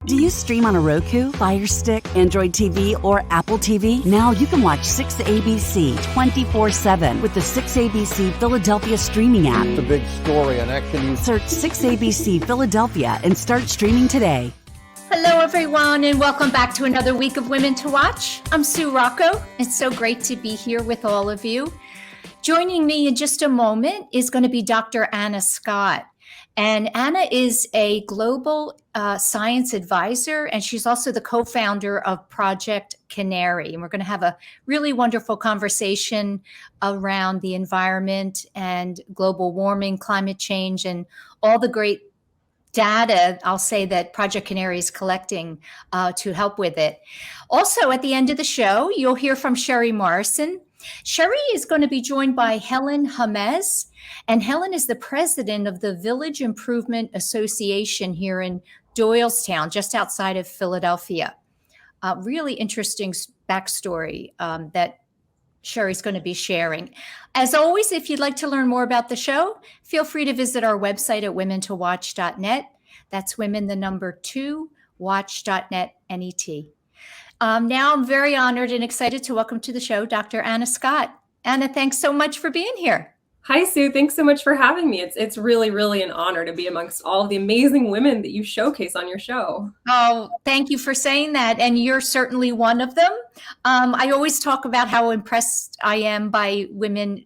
Do you stream on a Roku, Fire Stick, Android TV, or Apple TV? Now you can watch 6ABC 24/7 with the 6ABC Philadelphia streaming app. The big story on Action News. Search 6ABC Philadelphia and start streaming today. Hello, everyone, and welcome back to another week of Women to Watch. I'm Sue Rocco. It's so great to be here with all of you. Joining me in just a moment is going to be Dr. Anna Scott. And Anna is a global science advisor, and she's also the co-founder of Project Canary. And we're going to have a really wonderful conversation around the environment and global warming, climate change, and all the great data, I'll say, that Project Canary is collecting to help with it. Also, at the end of the show, you'll hear from Sherry Morrison. Sherry is going to be joined by Helen Hamez, and Helen is the president of the Village Improvement Association here in Doylestown, just outside of Philadelphia. Really interesting backstory that Sherry's going to be sharing. As always, if you'd like to learn more about the show, feel free to visit our website at womentowatch.net. That's women, the number 2, watch.net, N-E-T. Now I'm very honored and excited to welcome to the show Dr. Anna Scott. Anna, thanks so much for being here. Hi, Sue. Thanks so much for having me. It's really, really an honor to be amongst all of the amazing women that you showcase on your show. Oh, thank you for saying that. And you're certainly one of them. I always talk about how impressed I am by women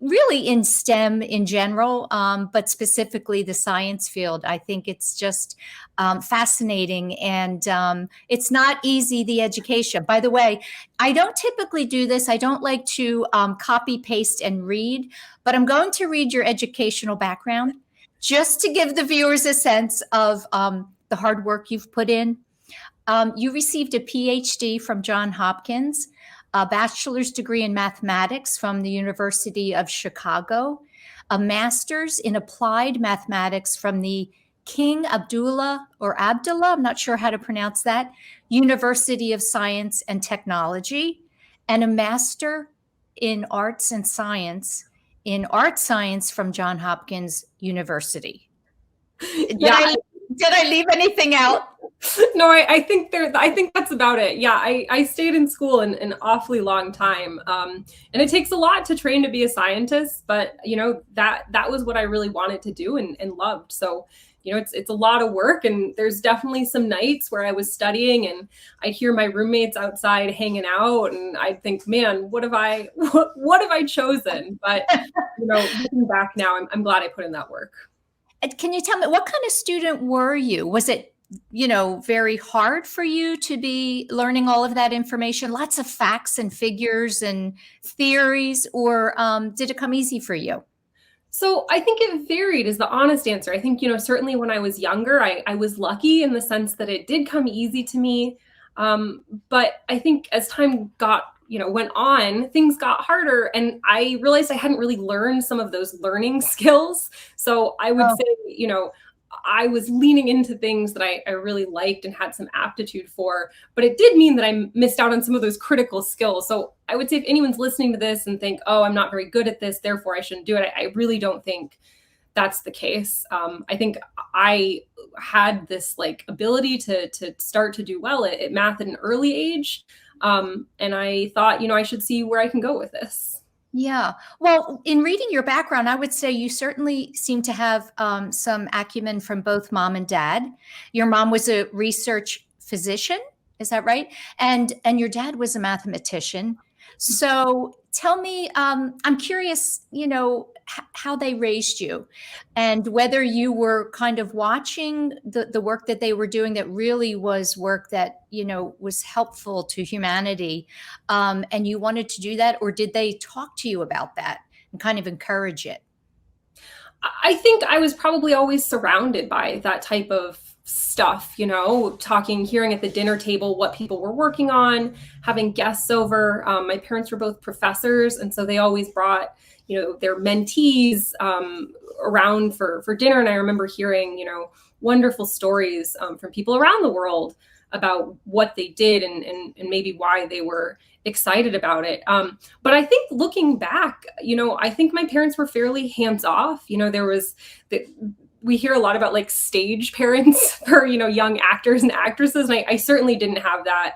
really in STEM in general, but specifically the science field. I think it's just fascinating, and it's not easy, the education. By the way, I don't typically do this. I don't like to copy, paste, and read, but I'm going to read your educational background just to give the viewers a sense of the hard work you've put in. You received a PhD from Johns Hopkins, a bachelor's degree in mathematics from the University of Chicago, a master's in applied mathematics from the King Abdullah, I'm not sure how to pronounce that, University of Science and Technology, and a master in arts and science in art science from Johns Hopkins University. Did I leave anything out? No, I think that's about it. Yeah, I stayed in school an awfully long time. And it takes a lot to train to be a scientist, but that was what I really wanted to do and loved. So, it's a lot of work, and there's definitely some nights where I was studying and I'd hear my roommates outside hanging out, and I'd think, man, what have I chosen? But, looking back now, I'm glad I put in that work. Can you tell me, what kind of student were you? Was it very hard for you to be learning all of that information, lots of facts and figures and theories, or did it come easy for you? So I think it varied is the honest answer. I think, certainly when I was younger, I was lucky in the sense that it did come easy to me. But I think as time went on, things got harder, and I realized I hadn't really learned some of those learning skills. So I would say, I was leaning into things that I really liked and had some aptitude for, but it did mean that I missed out on some of those critical skills. So I would say if anyone's listening to this and think, oh, I'm not very good at this, therefore I shouldn't do it, I really don't think that's the case. I think I had this ability to start to do well at math at an early age. And I thought, I should see where I can go with this. Yeah. Well, in reading your background, I would say you certainly seem to have some acumen from both mom and dad. Your mom was a research physician, is that right? And your dad was a mathematician. So tell me, I'm curious, how they raised you and whether you were kind of watching the work that they were doing that really was work that, was helpful to humanity. And you wanted to do that, or did they talk to you about that and kind of encourage it? I think I was probably always surrounded by that type of stuff, hearing at the dinner table what people were working on, having guests over. My parents were both professors, and so they always brought, their mentees around for dinner. And I remember hearing, wonderful stories from people around the world about what they did and maybe why they were excited about it. But I think looking back, I think my parents were fairly hands off. There was we hear a lot about like stage parents for, young actors and actresses. And I certainly didn't have that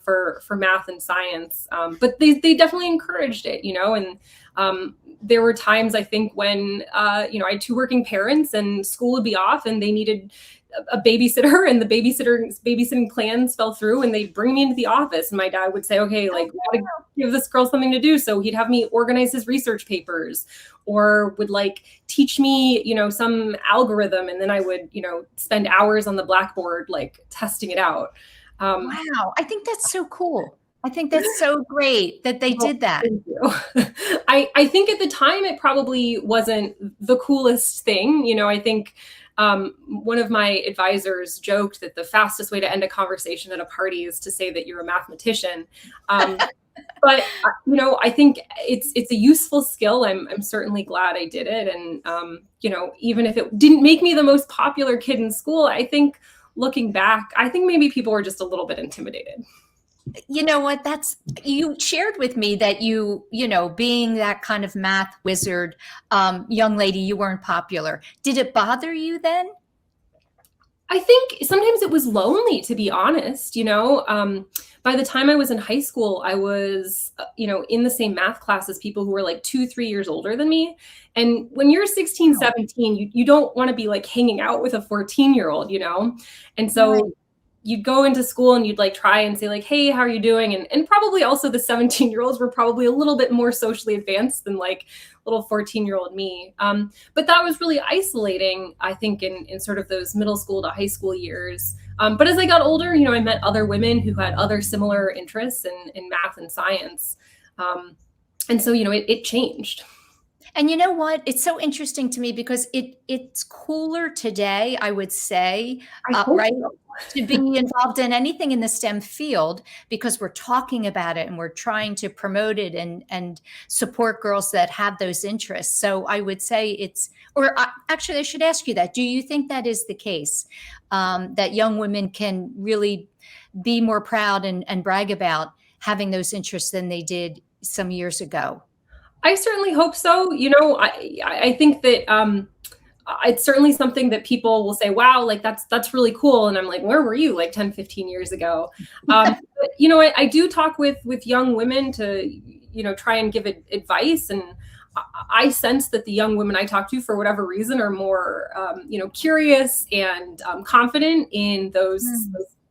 for math and science. But they definitely encouraged it, and there were times I think when, I had two working parents and school would be off and they needed a babysitter, and the babysitting plans fell through, and they'd bring me into the office and my dad would say, okay, like, we gotta give this girl something to do. So he'd have me organize his research papers, or would like teach me, some algorithm. And then I would, spend hours on the blackboard, like testing it out. Wow. I think that's so cool. I think that's so great that they did that. Thank you. I think at the time it probably wasn't the coolest thing. I think one of my advisors joked that the fastest way to end a conversation at a party is to say that you're a mathematician. But I think it's a useful skill. I'm certainly glad I did it. And even if it didn't make me the most popular kid in school, I think looking back, I think maybe people were just a little bit intimidated. You know what? You shared with me that being that kind of math wizard, young lady, you weren't popular. Did it bother you then? I think sometimes it was lonely, to be honest. By the time I was in high school, I was, in the same math class as people who were like 2-3 years older than me. And when you're 16, 17, you don't want to be like hanging out with a 14-year-old, And so Right. You'd go into school and you'd like try and say like, hey, how are you doing? And probably also the 17-year-olds were probably a little bit more socially advanced than like little 14-year-old me. But that was really isolating, I think, in sort of those middle school to high school years. But as I got older, I met other women who had other similar interests in math and science. And so, it changed. And you know what? It's so interesting to me because it's cooler today, I would say, I hope right? so. To be involved in anything in the STEM field, because we're talking about it and we're trying to promote it and support girls that have those interests. So I would say actually, I should ask you that. Do you think that is the case, that young women can really be more proud and brag about having those interests than they did some years ago? I certainly hope so. I think that it's certainly something that people will say, wow, like that's really cool. And I'm like, where were you like 10, 15 years ago? But, I do talk with young women to, try and give advice. And I sense that the young women I talk to, for whatever reason, are more, curious and confident in those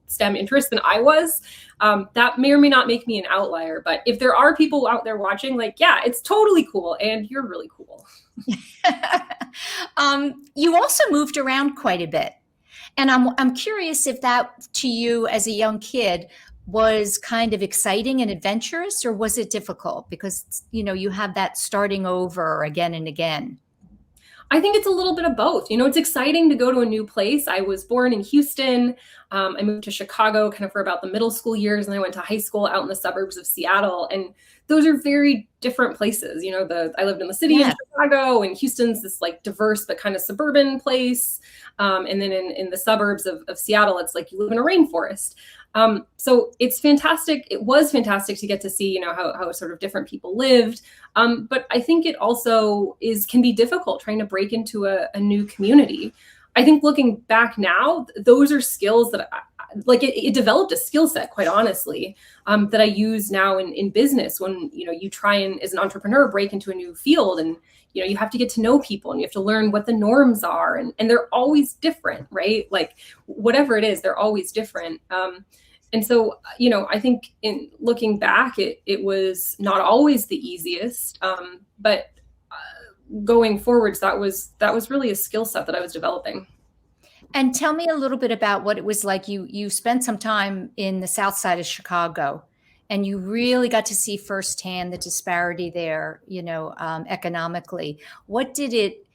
STEM interests than I was. That may or may not make me an outlier, but if there are people out there watching, like, yeah, it's totally cool. And you're really cool. You also moved around quite a bit. And I'm curious if that to you as a young kid was kind of exciting and adventurous, or was it difficult because, you have that starting over again and again? I think it's a little bit of both. It's exciting to go to a new place. I was born in Houston. I moved to Chicago kind of for about the middle school years, and I went to high school out in the suburbs of Seattle. And those are very different places. I lived in the city in Chicago, and Houston's this like diverse but kind of suburban place. And then in the suburbs of Seattle, it's like you live in a rainforest. So it's fantastic. It was fantastic to get to see, how sort of different people lived. But I think it also can be difficult trying to break into a new community. I think looking back now, those are skills that it developed a skill set, quite honestly, that I use now in business when, you try and as an entrepreneur break into a new field, and, you have to get to know people and you have to learn what the norms are, and they're always different, right? Like whatever it is, they're always different. And so, I think in looking back, it was not always the easiest, but going forwards, that was really a skill set that I was developing. And tell me a little bit about what it was like. You spent some time in the South Side of Chicago, and you really got to see firsthand the disparity there, economically. What did it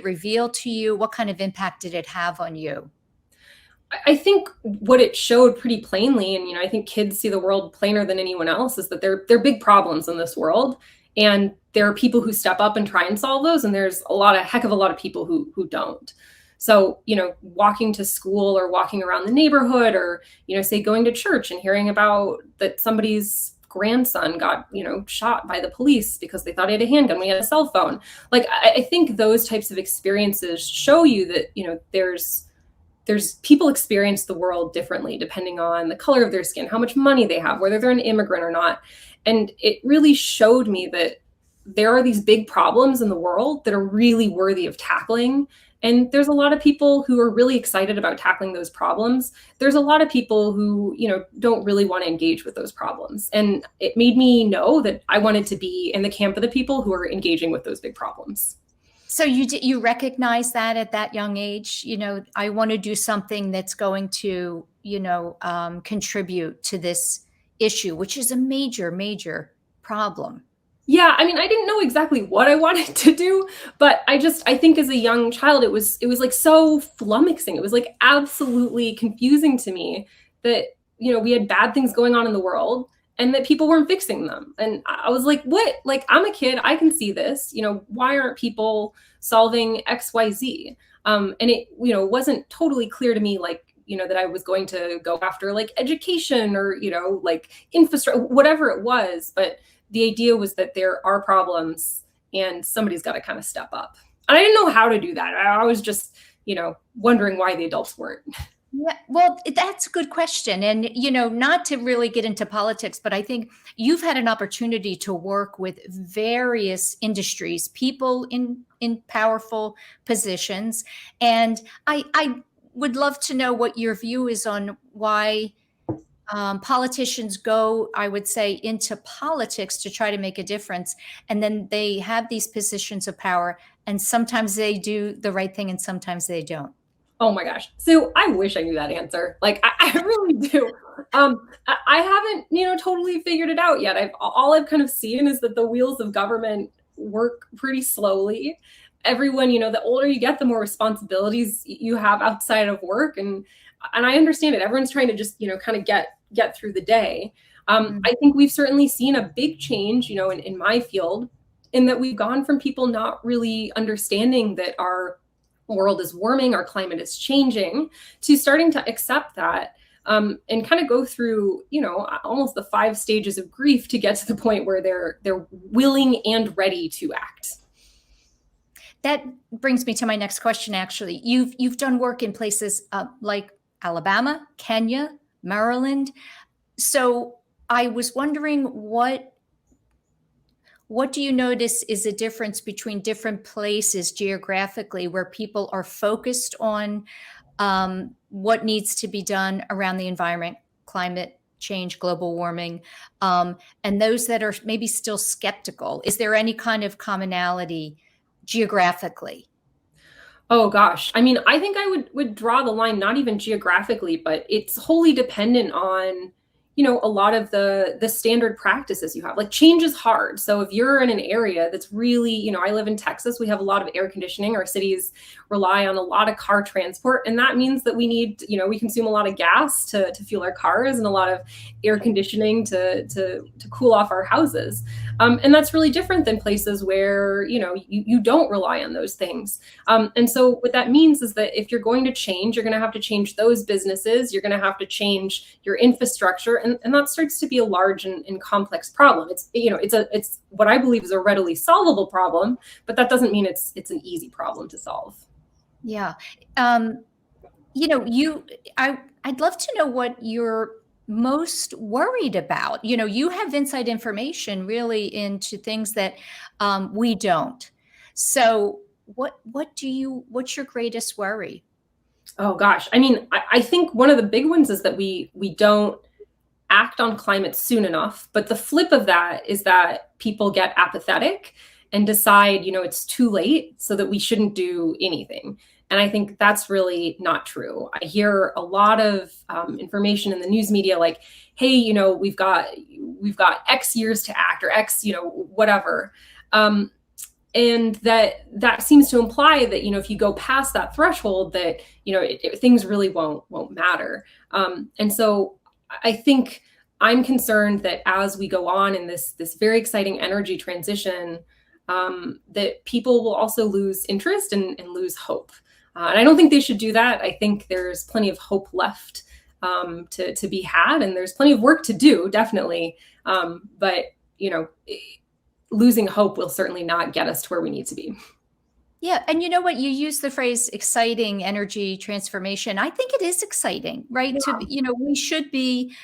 reveal to you? What kind of impact did it have on you? I think what it showed pretty plainly, and I think kids see the world plainer than anyone else, is that there are big problems in this world, and there are people who step up and try and solve those, and there's a heck of a lot of people who don't. So, walking to school or walking around the neighborhood, or say going to church and hearing about that somebody's grandson got, shot by the police because they thought he had a handgun when he had a cell phone. Like, I think those types of experiences show you that, there's people experience the world differently depending on the color of their skin, how much money they have, whether they're an immigrant or not. And it really showed me that there are these big problems in the world that are really worthy of tackling. And there's a lot of people who are really excited about tackling those problems. There's a lot of people who, don't really want to engage with those problems. And it made me know that I wanted to be in the camp of the people who are engaging with those big problems. So you recognize that at that young age, I want to do something that's going to, contribute to this issue, which is a major, major problem. Yeah, I mean, I didn't know exactly what I wanted to do, but I think as a young child, it was like so flummoxing. It was like absolutely confusing to me that, we had bad things going on in the world and that people weren't fixing them. And I was like, what? Like, I'm a kid, I can see this, why aren't people solving X, Y, Z? And it, wasn't totally clear to me, like, that I was going to go after like education or, like infrastructure, whatever it was. But the idea was that there are problems and somebody's got to kind of step up. And I didn't know how to do that. I was just, wondering why the adults weren't. Yeah, well, that's a good question. And, not to really get into politics, but I think you've had an opportunity to work with various industries, people in powerful positions. And I would love to know what your view is on why politicians go, I would say, into politics to try to make a difference. And then they have these positions of power, and sometimes they do the right thing and sometimes they don't. Oh my gosh. So I wish I knew that answer. Like, I really do. I haven't, totally figured it out yet. All I've kind of seen is that the wheels of government work pretty slowly. Everyone, the older you get, the more responsibilities you have outside of work. And I understand it. Everyone's trying to just, kind of get through the day. I think we've certainly seen a big change, in my field, in that we've gone from people not really understanding that our world is warming, our climate is changing, to starting to accept that and kind of go through, almost the 5 stages of grief to get to the point where they're willing and ready to act. That brings me to my next question. Actually, you've done work in places like Alabama, Kenya, Maryland. So I was wondering, what do you notice is a difference between different places geographically where people are focused on what needs to be done around the environment, climate change, global warming, and those that are maybe still skeptical? Is there any kind of commonality geographically? Oh gosh. I mean, I think I would draw the line not even geographically, but it's wholly dependent on, a lot of the standard practices you have. Like, change is hard. So if you're in an area that's really, I live in Texas, we have a lot of air conditioning. Our cities rely on a lot of car transport. And that means that we need, we consume a lot of gas to fuel our cars and a lot of air conditioning to cool off our houses. And that's really different than places where, you don't rely on those things. And so what that means is that if you're going to change, you're going to have to change those businesses. You're going to have to change your infrastructure. And that starts to be a large and complex problem. It's what I believe is a readily solvable problem, but that doesn't mean it's an easy problem to solve. Yeah. I'd love to know what you're most worried about. You have inside information really into things that we don't. So what's your greatest worry? Oh gosh. I mean, I think one of the big ones is that we don't act on climate soon enough. But the flip of that is that people get apathetic and decide, it's too late, so that we shouldn't do anything. And I think that's really not true. I hear a lot of information in the news media like, hey, we've got X years to act, or X, whatever. And that seems to imply that, if you go past that threshold, that, things really won't matter. And so I think I'm concerned that as we go on in this very exciting energy transition, that people will also lose interest and lose hope. And I don't think they should do that. I think there's plenty of hope left to be had, and there's plenty of work to do, definitely. But losing hope will certainly not get us to where we need to be. Yeah. And you know what? You use the phrase exciting energy transformation. I think it is exciting, right? Yeah. We should be,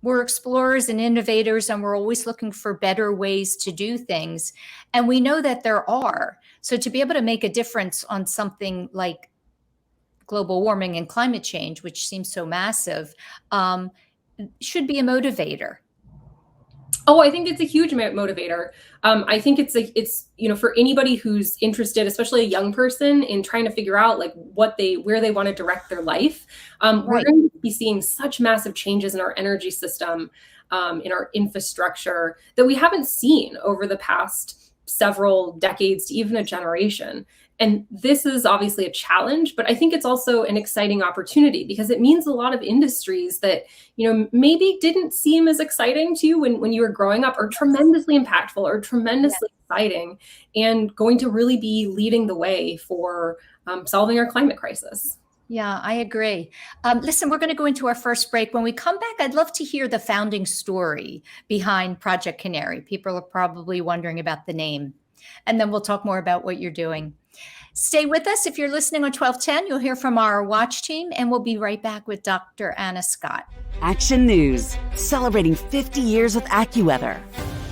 we're explorers and innovators, and we're always looking for better ways to do things. And we know that there are. So to be able to make a difference on something like global warming and climate change, which seems so massive, should be a motivator. Oh, I think it's a huge motivator. I think it's for anybody who's interested, especially a young person, in trying to figure out like where they want to direct their life. We're going to be seeing such massive changes in our energy system, in our infrastructure, that we haven't seen over the past several decades to even a generation. And this is obviously a challenge, but I think it's also an exciting opportunity, because it means a lot of industries that, maybe didn't seem as exciting to you when you were growing up, are tremendously impactful or tremendously exciting, and going to really be leading the way for solving our climate crisis. Yeah, I agree. Listen, we're going to go into our first break. When we come back, I'd love to hear the founding story behind Project Canary. People are probably wondering about the name. And then we'll talk more about what you're doing. Stay with us. If you're listening on 1210, you'll hear from our watch team, and we'll be right back with Dr. Anna Scott. Action News, celebrating 50 years with AccuWeather.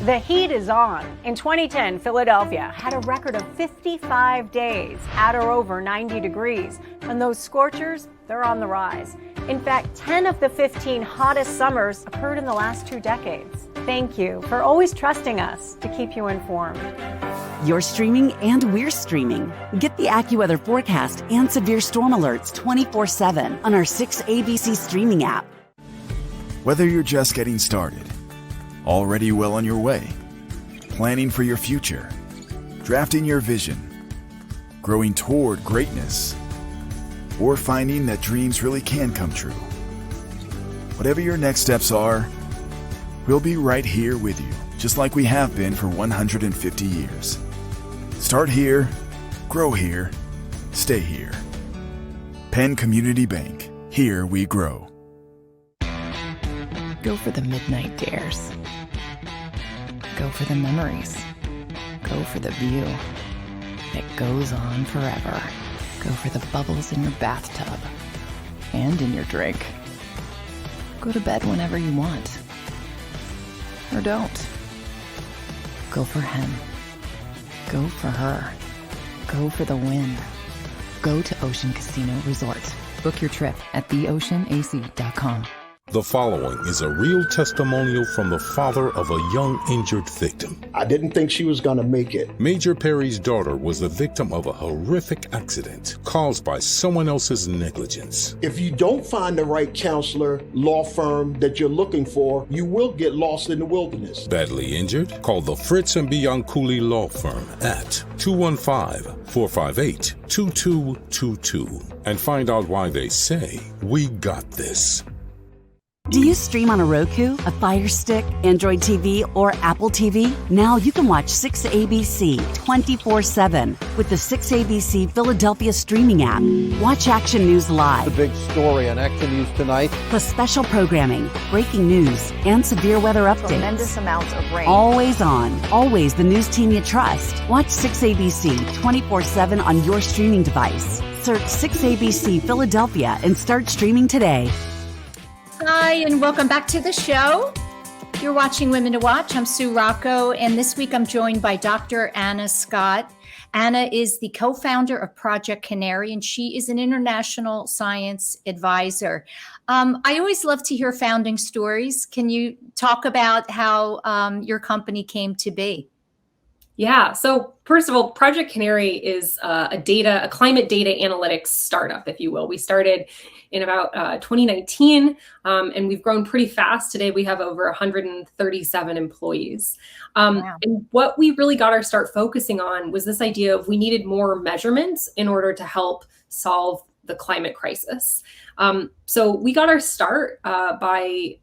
The heat is on. In 2010, Philadelphia had a record of 55 days at or over 90 degrees. And those scorchers, they're on the rise. In fact, 10 of the 15 hottest summers occurred in the last 2 decades. Thank you for always trusting us to keep you informed. You're streaming and we're streaming. Get the AccuWeather forecast and severe storm alerts 24/7 on our 6ABC streaming app. Whether you're just getting started, already well on your way, planning for your future, drafting your vision, growing toward greatness, or finding that dreams really can come true. Whatever your next steps are, we'll be right here with you, just like we have been for 150 years. Start here, grow here, stay here. Penn Community Bank. Here we grow. Go for the midnight dares. Go for the memories. Go for the view that goes on forever. Go for the bubbles in your bathtub and in your drink. Go to bed whenever you want. Or don't. Go for him. Go for her. Go for the win. Go to Ocean Casino Resort. Book your trip at theoceanac.com. The following is a real testimonial from the father of a young injured victim. I didn't think she was going to make it. Major Perry's daughter was the victim of a horrific accident caused by someone else's negligence. If you don't find the right counselor, law firm that you're looking for, you will get lost in the wilderness. Badly injured? Call the Fritz and Bianculli Law Firm at 215-458-2222 and find out why they say, "We got this." Do you stream on a Roku, a Fire Stick, Android TV, or Apple TV? Now you can watch 6ABC 24/7 with the 6ABC Philadelphia streaming app. Watch Action News live. The big story on Action News tonight. Plus special programming, breaking news, and severe weather updates. Tremendous amounts of rain. Always on. Always the news team you trust. Watch 6ABC 24/7 on your streaming device. Search 6ABC Philadelphia and start streaming today. Hi, and welcome back to the show. You're watching Women to Watch. I'm Sue Rocco, and this week I'm joined by Dr. Anna Scott. Anna is the co-founder of Project Canary, and she is an international science advisor. I always love to hear founding stories. Can you talk about how your company came to be? Yeah. So first of all, Project Canary is a climate data analytics startup, if you will. We started in about 2019, and we've grown pretty fast. Today, we have over 137 employees. Wow. And what we really got our start focusing on was this idea of we needed more measurements in order to help solve the climate crisis. So we got our start by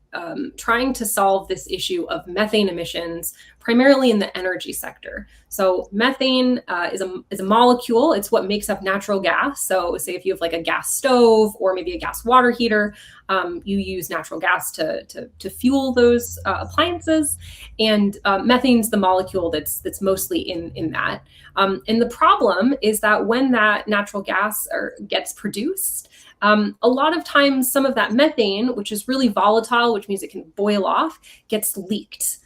trying to solve this issue of methane emissions, primarily in the energy sector. So methane is a molecule. It's what makes up natural gas. So say if you have like a gas stove or maybe a gas water heater, you use natural gas to fuel those appliances. And methane's the molecule that's mostly in that. And the problem is that when that natural gas gets produced, a lot of times some of that methane, which is really volatile, which means it can boil off, gets leaked.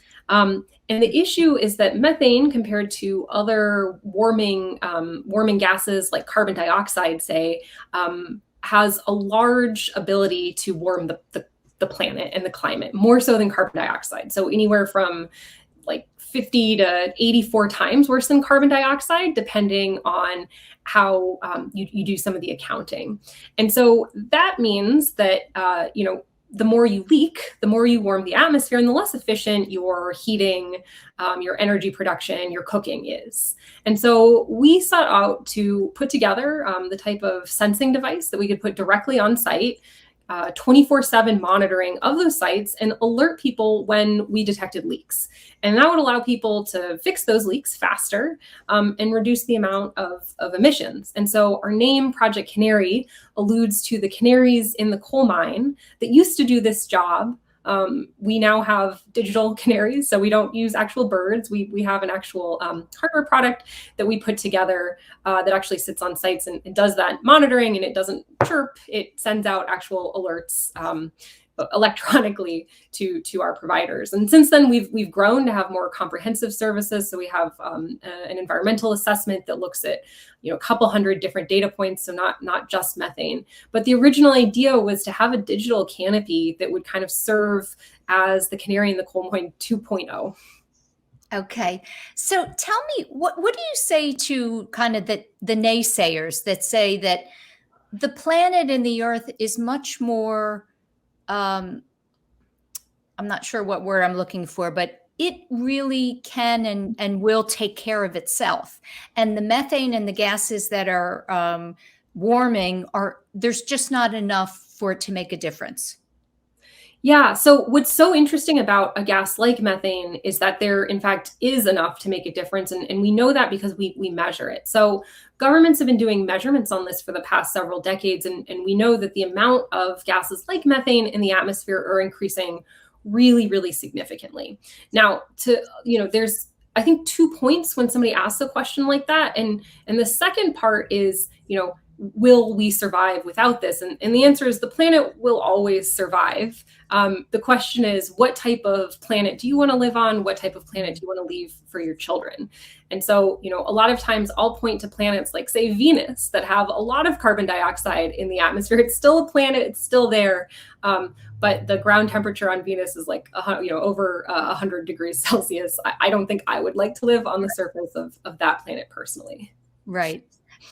And the issue is that methane, compared to other warming gases like carbon dioxide, say, has a large ability to warm the planet and the climate, more so than carbon dioxide. So anywhere from like 50 to 84 times worse than carbon dioxide, depending on how you do some of the accounting. And so that means that, the more you leak, the more you warm the atmosphere, and the less efficient your heating, your energy production, your cooking is. And so we sought out to put together the type of sensing device that we could put directly on site, 24/7 monitoring of those sites, and alert people when we detected leaks. And that would allow people to fix those leaks faster and reduce the amount of emissions. And so our name, Project Canary, alludes to the canaries in the coal mine that used to do this job. We now have digital canaries, so we don't use actual birds. We have an actual hardware product that we put together that actually sits on sites and does that monitoring, and it doesn't chirp. It sends out actual alerts electronically to our providers. And since then, we've grown to have more comprehensive services. So we have an environmental assessment that looks at a couple hundred different data points, so not just methane. But the original idea was to have a digital canopy that would kind of serve as the canary in the coal mine 2.0. Okay. So tell me, what do you say to kind of the naysayers that say that the planet and the earth is much more, I'm not sure what word I'm looking for, but it really can and will take care of itself. And the methane and the gases that are warming, there's just not enough for it to make a difference. Yeah. So what's so interesting about a gas like methane is that there, in fact, is enough to make a difference. And we know that because we measure it. So governments have been doing measurements on this for the past several decades. And we know that the amount of gases like methane in the atmosphere are increasing really, really significantly. Now, there's, I think, 2 points when somebody asks a question like that. And the second part is, will we survive without this? And the answer is the planet will always survive. The question is, what type of planet do you want to live on? What type of planet do you want to leave for your children? And so, a lot of times I'll point to planets like, say, Venus, that have a lot of carbon dioxide in the atmosphere. It's still a planet, it's still there. But the ground temperature on Venus is like, over 100 degrees Celsius. I don't think I would like to live on the surface of that planet personally. Right.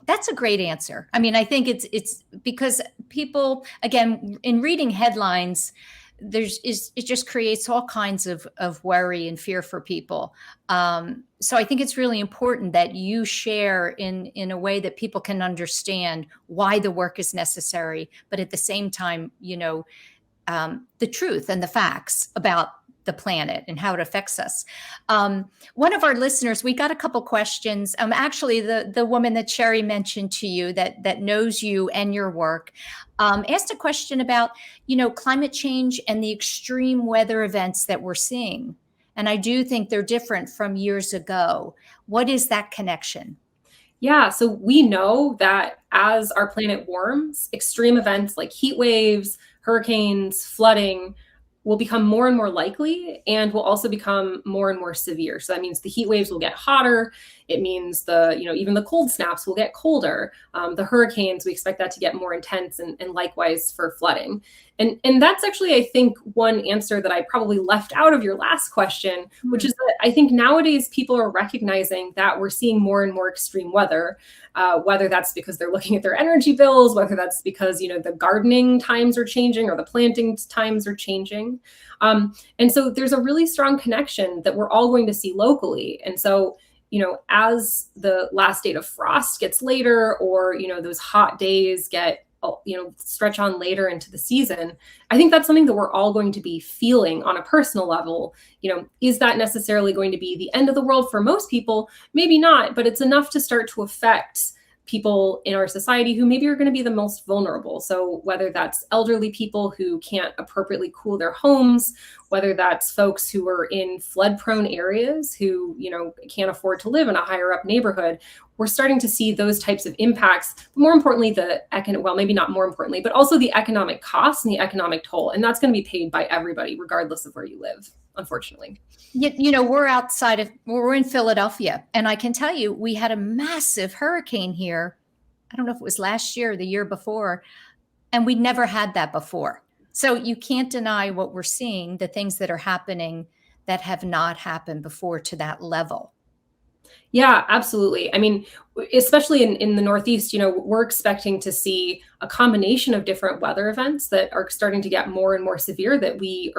That's a great answer. I mean, I think it's because people, again, in reading headlines, it just creates all kinds of worry and fear for people. So I think it's really important that you share in a way that people can understand why the work is necessary, but at the same time, the truth and the facts about the planet and how it affects us. One of our listeners, we got a couple questions. Actually, the woman that Sherry mentioned to you that knows you and your work asked a question about, climate change and the extreme weather events that we're seeing. And I do think they're different from years ago. What is that connection? Yeah, so we know that as our planet warms, extreme events like heat waves, hurricanes, flooding will become more and more likely and will also become more and more severe. So that means the heat waves will get hotter. It means even the cold snaps will get colder. The hurricanes, we expect that to get more intense, and likewise for flooding. And that's actually, I think, one answer that I probably left out of your last question, which is that I think nowadays people are recognizing that we're seeing more and more extreme weather, whether that's because they're looking at their energy bills, whether that's because, the gardening times are changing or the planting times are changing. And so there's a really strong connection that we're all going to see locally. And so, as the last date of frost gets later, or, those hot days get stretch on later into the season, I think that's something that we're all going to be feeling on a personal level. Is that necessarily going to be the end of the world for most people? Maybe not, but it's enough to start to affect people in our society who maybe are going to be the most vulnerable. So whether that's elderly people who can't appropriately cool their homes, whether that's folks who are in flood prone areas who, can't afford to live in a higher up neighborhood, we're starting to see those types of impacts. But more importantly, maybe not more importantly, but also the economic costs and the economic toll. And that's going to be paid by everybody, regardless of where you live, unfortunately. We're in Philadelphia, and I can tell you, we had a massive hurricane here. I don't know if it was last year or the year before, and we'd never had that before. So you can't deny what we're seeing, the things that are happening that have not happened before to that level. Yeah, absolutely. I mean, especially in the Northeast, we're expecting to see a combination of different weather events that are starting to get more and more severe that we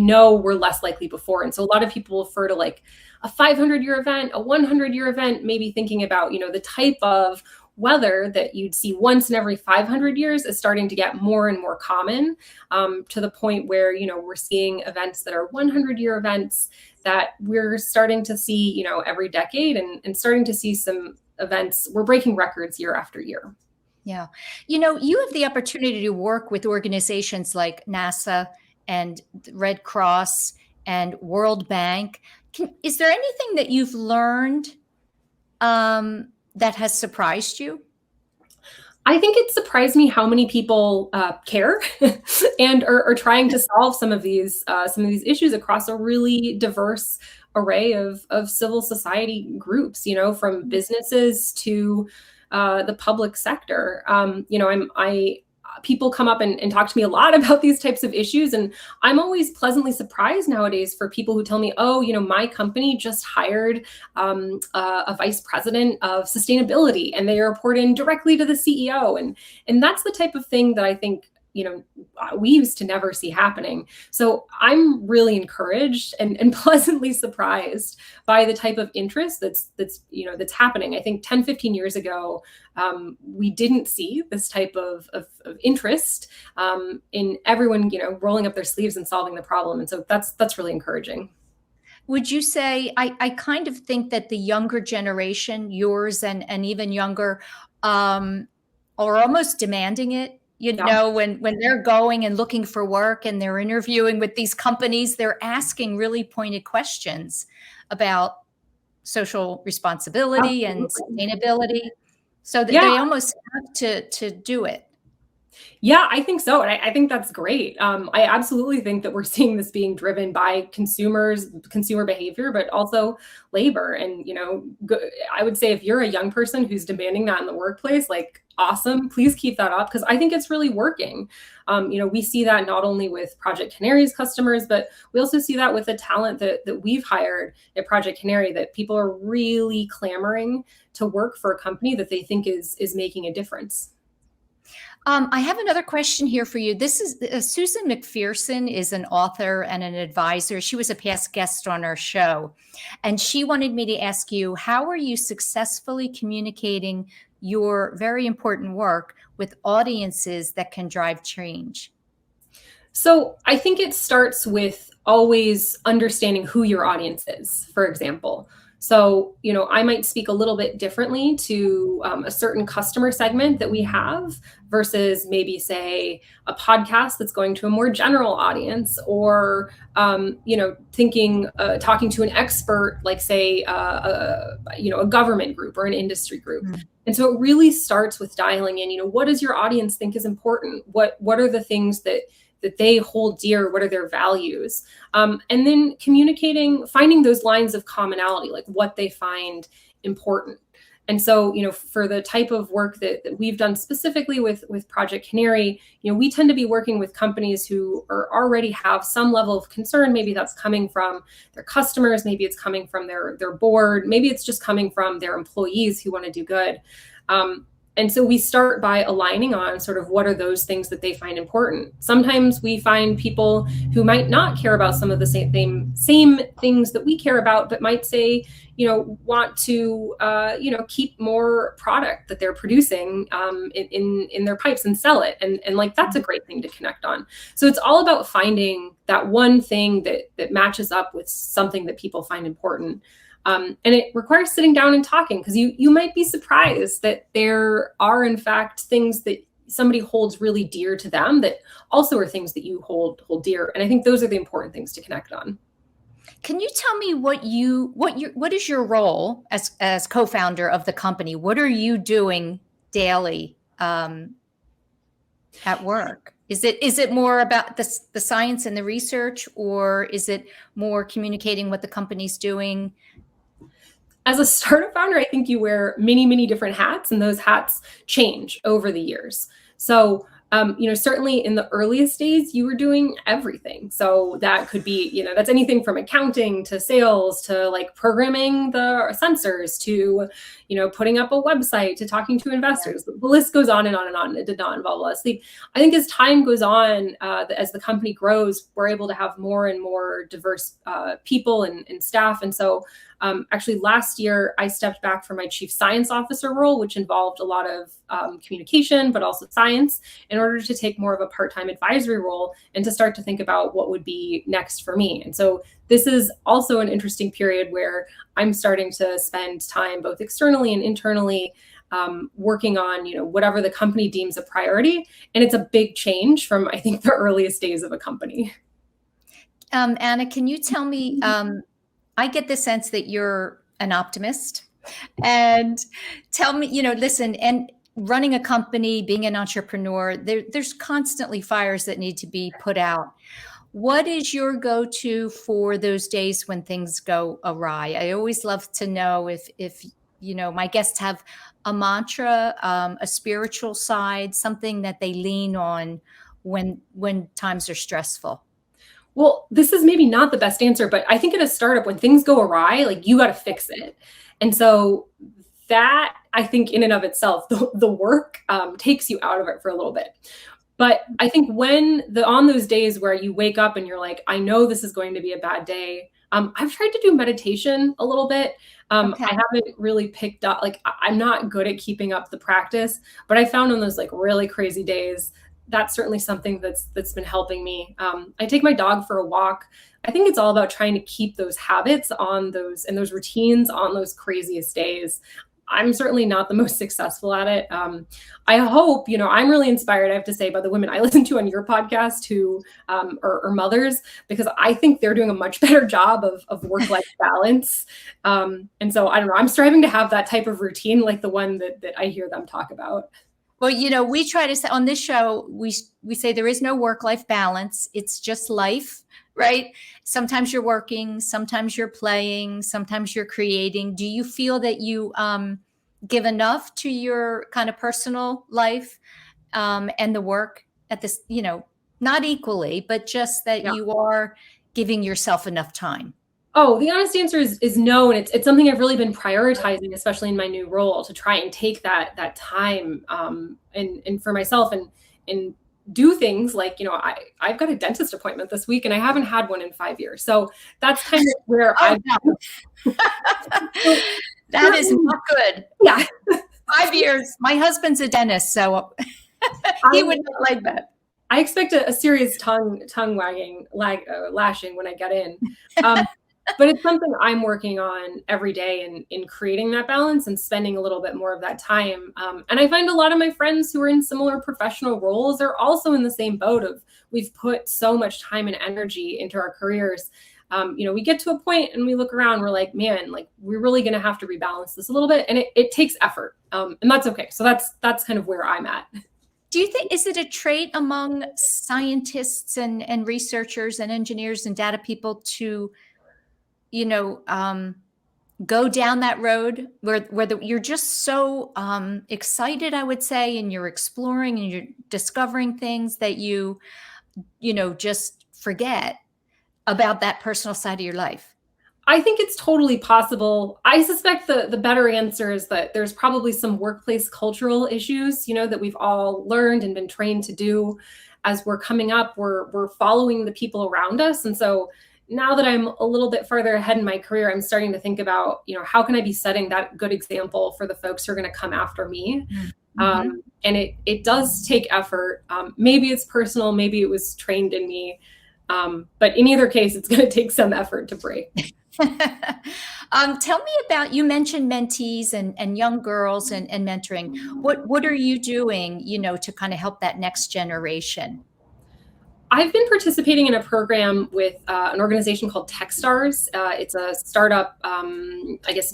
know were less likely before. And so a lot of people refer to like a 500-year event, a 100-year event, maybe thinking about, the type of weather that you'd see once in every 500 years is starting to get more and more common, to the point where, we're seeing events that are 100-year events that we're starting to see, every decade, and starting to see some events. We're breaking records year after year. Yeah. You have the opportunity to work with organizations like NASA and Red Cross and World Bank. Is there anything that you've learned that has surprised you? I think it surprised me how many people care and are trying to solve some of these issues across a really diverse array of civil society groups. From businesses to the public sector. People come up and talk to me a lot about these types of issues. And I'm always pleasantly surprised nowadays for people who tell me, my company just hired a vice president of sustainability, and they report in directly to the CEO. And that's the type of thing that I think, we used to never see happening. So I'm really encouraged and pleasantly surprised by the type of interest that's happening. I think 10, 15 years ago, we didn't see this type of interest in everyone, rolling up their sleeves and solving the problem. And so that's really encouraging. Would you say, I kind of think that the younger generation, yours and even younger, are almost demanding it? When they're going and looking for work and they're interviewing with these companies, they're asking really pointed questions about social responsibility and sustainability, so that they almost have to do it. Yeah, I think so. And I think that's great. I absolutely think that we're seeing this being driven by consumer behavior, but also labor. And, I would say if you're a young person who's demanding that in the workplace, like, awesome, please keep that up, because I think it's really working. We see that not only with Project Canary's customers, but we also see that with the talent that we've hired at Project Canary, that people are really clamoring to work for a company that they think is making a difference. I have another question here for you. This is Susan McPherson is an author and an advisor. She was a past guest on our show, and she wanted me to ask you, how are you successfully communicating your very important work with audiences that can drive change? So I think it starts with always understanding who your audience is, for example. So, I might speak a little bit differently to a certain customer segment that we have versus maybe, say, a podcast that's going to a more general audience, or, talking to an expert, like, say, a government group or an industry group. Mm-hmm. And so it really starts with dialing in, what does your audience think is important? What are the things that they hold dear? What are their values? And then communicating, finding those lines of commonality, like what they find important. And so, for the type of work that we've done specifically with Project Canary, we tend to be working with companies who already have some level of concern. Maybe that's coming from their customers. Maybe it's coming from their board. Maybe it's just coming from their employees who want to do good. And so we start by aligning on sort of what are those things that they find important. Sometimes we find people who might not care about some of the same things that we care about, but might say, want to, keep more product that they're producing in their pipes and sell it. And like, that's a great thing to connect on. So it's all about finding that one thing that matches up with something that people find important. And it requires sitting down and talking, because you might be surprised that there are, in fact, things that somebody holds really dear to them that also are things that you hold dear. And I think those are the important things to connect on. Can you tell me what is your role as co-founder of the company? What are you doing daily at work? Is it more about the science and the research, or is it more communicating what the company's doing? As a startup founder, I think you wear many, many different hats, and those hats change over the years. So, certainly in the earliest days, you were doing everything. So that could be, that's anything from accounting to sales to like programming the sensors to, putting up a website to talking to investors. The list goes on and on and on. It did not involve us. I think as time goes on, as the company grows, we're able to have more and more diverse people and staff. And so actually last year, I stepped back from my chief science officer role, which involved a lot of communication, but also science, in order to take more of a part-time advisory role and to start to think about what would be next for me. And so this is also an interesting period where I'm starting to spend time both externally and internally working on, whatever the company deems a priority. And it's a big change from, I think, the earliest days of a company. Anna, can you tell me, I get the sense that you're an optimist, and tell me, listen, and running a company, being an entrepreneur, there's constantly fires that need to be put out. What is your go-to for those days when things go awry? I always love to know if my guests have a mantra, a spiritual side, something that they lean on when times are stressful. Well, this is maybe not the best answer, but I think at a startup, when things go awry, like, you got to fix it. And so that, I think, in and of itself, the work takes you out of it for a little bit. But I think on those days where you wake up and you're like, I know this is going to be a bad day, I've tried to do meditation a little bit. Okay. I haven't really picked up, I'm not good at keeping up the practice, but I found on those really crazy days, that's certainly something that's been helping me. I take my dog for a walk. I think it's all about trying to keep those habits and those routines on those craziest days. I'm certainly not the most successful at it. I hope, I'm really inspired, I have to say, by the women I listen to on your podcast who are mothers, because I think they're doing a much better job of work-life balance. And so, I don't know, I'm striving to have that type of routine like the one that I hear them talk about. Well, we try to say on this show, we say there is no work-life balance. It's just life, right? Sometimes you're working, sometimes you're playing, sometimes you're creating. Do you feel that you give enough to your kind of personal life and the work at this, not equally, but just that you are giving yourself enough time? Oh, the honest answer is no. And it's something I've really been prioritizing, especially in my new role, to try and take that time and for myself and do things like, I've got a dentist appointment this week and I haven't had one in 5 years. So that's kind of where that is not good. Yeah. 5 years. My husband's a dentist, so he would not like that. I expect a serious tongue wagging, lashing when I get in. But it's something I'm working on every day in creating that balance and spending a little bit more of that time. And I find a lot of my friends who are in similar professional roles are also in the same boat of, we've put so much time and energy into our careers. We get to a point and we look around, we're like, man, we're really going to have to rebalance this a little bit. And it takes effort. And that's okay. So that's kind of where I'm at. Do you think, is it a trait among scientists and researchers and engineers and data people to go down that road where you're just so excited, I would say, and you're exploring and you're discovering things that you just forget about that personal side of your life? I think it's totally possible. I suspect the better answer is that there's probably some workplace cultural issues, that we've all learned and been trained to do as we're coming up. We're following the people around us. And so now that I'm a little bit farther ahead in my career, I'm starting to think about, how can I be setting that good example for the folks who are going to come after me? Mm-hmm. And it does take effort. Maybe it's personal, maybe it was trained in me. But in either case, it's going to take some effort to break. Tell me about, you mentioned mentees and young girls and mentoring. What are you doing, to kind of help that next generation? I've been participating in a program with an organization called Techstars. It's a startup,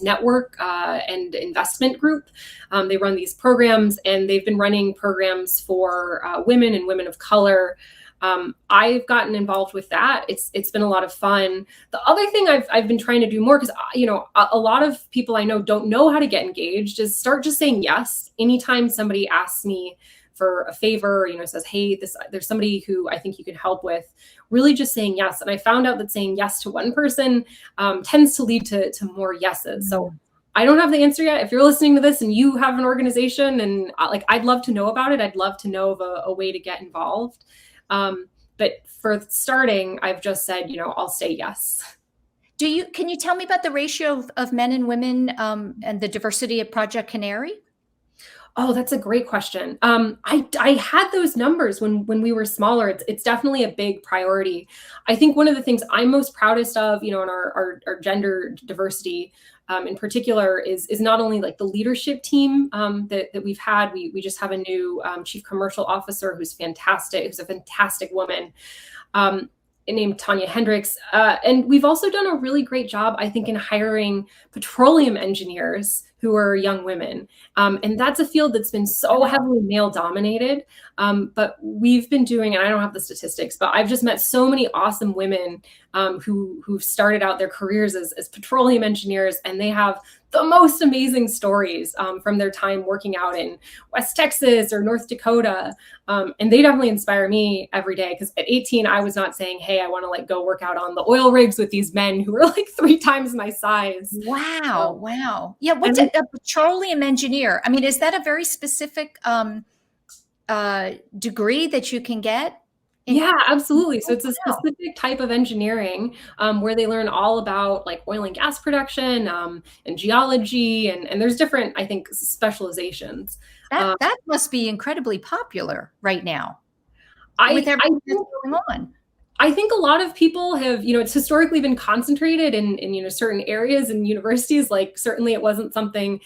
network and investment group. They run these programs, and they've been running programs for women and women of color. I've gotten involved with that. It's been a lot of fun. The other thing I've been trying to do more, because a lot of people I know don't know how to get engaged, is start just saying yes anytime somebody asks me for a favor, says, hey, there's somebody who I think you can help with, really just saying yes. And I found out that saying yes to one person tends to lead to more yeses. So I don't have the answer yet. If you're listening to this and you have an organization, and I'd love to know about it. I'd love to know of a way to get involved. But for starting, I've just said, I'll say yes. Can you tell me about the ratio of men and women and the diversity at Project Canary? Oh, that's a great question. I had those numbers when we were smaller. It's definitely a big priority. I think one of the things I'm most proudest of, in our gender diversity in particular is not only like the leadership team that we've had. We just have a new chief commercial officer who's fantastic, who's a fantastic woman. Named Tanya Hendricks. And we've also done a really great job, I think, in hiring petroleum engineers who are young women. And that's a field that's been so heavily male dominated. But we've been doing, and I don't have the statistics, but I've just met so many awesome women who've started out their careers as petroleum engineers, and they have the most amazing stories from their time working out in West Texas or North Dakota. And they definitely inspire me every day, because at 18, I was not saying, hey, I want to go work out on the oil rigs with these men who are 3 times my size. Wow. Wow. Yeah. What's a petroleum engineer? I mean, is that a very specific degree that you can get? Yeah, absolutely. So it's a specific type of engineering where they learn all about oil and gas production and geology, and there's different, I think, specializations. That must be incredibly popular right now with everything that's going on. I think a lot of people have, it's historically been concentrated in certain areas and universities. Certainly it wasn't something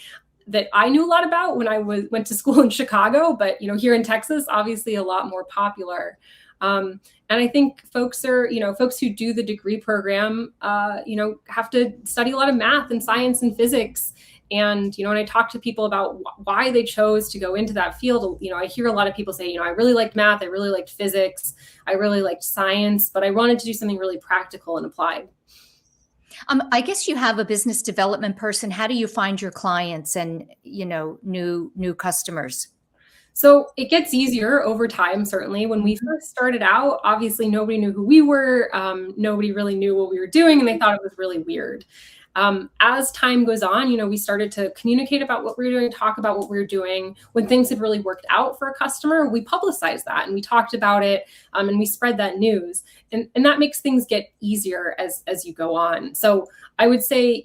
that I knew a lot about when I went to school in Chicago, but here in Texas, obviously a lot more popular. And I think folks who do the degree program, have to study a lot of math and science and physics. And, when I talk to people about why they chose to go into that field, I hear a lot of people say, I really liked math, I really liked physics, I really liked science, but I wanted to do something really practical and applied. I guess you have a business development person. How do you find your clients and, new customers? So it gets easier over time, certainly. When we first started out, obviously nobody knew who we were. Nobody really knew what we were doing, and they thought it was really weird. As time goes on, we started to communicate about what we were doing, talk about what we were doing. When things had really worked out for a customer, we publicized that and we talked about it, and we spread that news. And that makes things get easier as you go on. So I would say,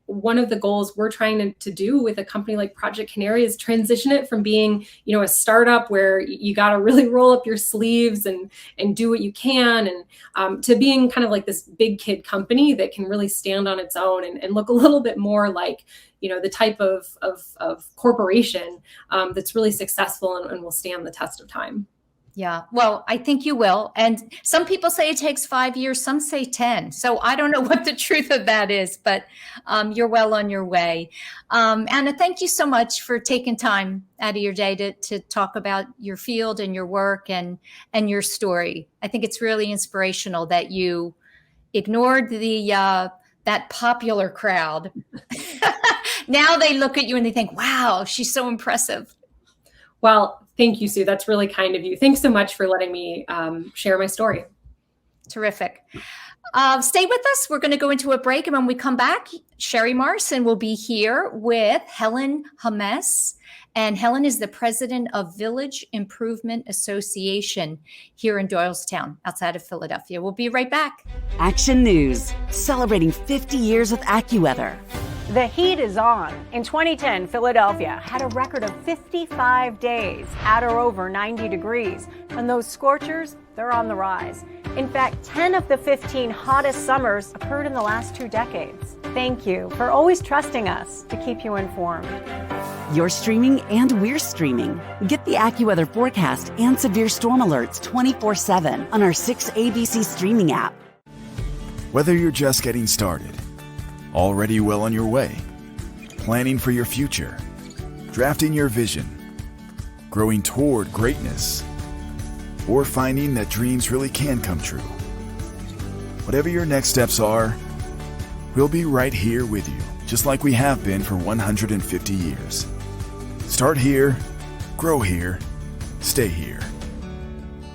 one of the goals we're trying to do with a company like Project Canary is transition it from being, a startup where you got to really roll up your sleeves and do what you can, and to being kind of like this big kid company that can really stand on its own and look a little bit more like, the type of corporation that's really successful and will stand the test of time. Yeah, well, I think you will. And some people say it takes 5 years, some say 10. So I don't know what the truth of that is, but you're well on your way. Anna, thank you so much for taking time out of your day to talk about your field and your work and your story. I think it's really inspirational that you ignored that popular crowd. Now they look at you and they think, wow, she's so impressive. Well, thank you, Sue. That's really kind of you. Thanks so much for letting me share my story. Terrific. Stay with us. We're going to go into a break. And when we come back, Sherry Morrison will be here with Helen Hames. And Helen is the president of Village Improvement Association here in Doylestown, outside of Philadelphia. We'll be right back. Action News, celebrating 50 years with AccuWeather. The heat is on. In 2010, Philadelphia had a record of 55 days at or over 90 degrees. And those scorchers, they're on the rise. In fact, 10 of the 15 hottest summers occurred in the last 2 decades. Thank you for always trusting us to keep you informed. You're streaming and we're streaming. Get the AccuWeather forecast and severe storm alerts 24/7 on our 6ABC streaming app. Whether you're just getting started, already well on your way, planning for your future, drafting your vision, growing toward greatness, or finding that dreams really can come true. Whatever your next steps are, we'll be right here with you, just like we have been for 150 years. Start here, grow here, stay here.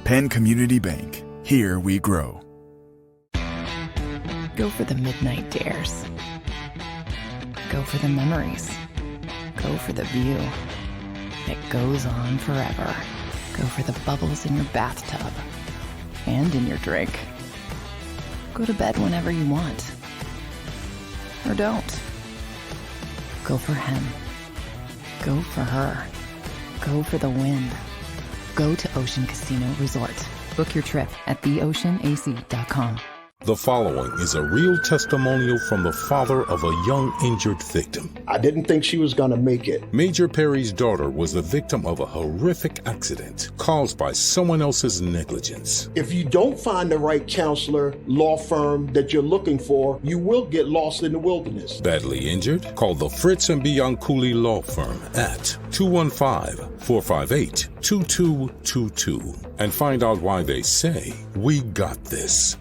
Penn Community Bank. Here we grow. Go for the midnight dares. Go for the memories. Go for the view that goes on forever. Go for the bubbles in your bathtub and in your drink. Go to bed whenever you want. Or don't. Go for him. Go for her. Go for the wind. Go to Ocean Casino Resort. Book your trip at theoceanac.com. The following is a real testimonial from the father of a young injured victim. I didn't think she was going to make it. Major Perry's daughter was the victim of a horrific accident caused by someone else's negligence. If you don't find the right counselor, law firm that you're looking for, you will get lost in the wilderness. Badly injured? Call the Fritz and Bianculli Law Firm at 215-458-2222 and find out why they say, "We got this."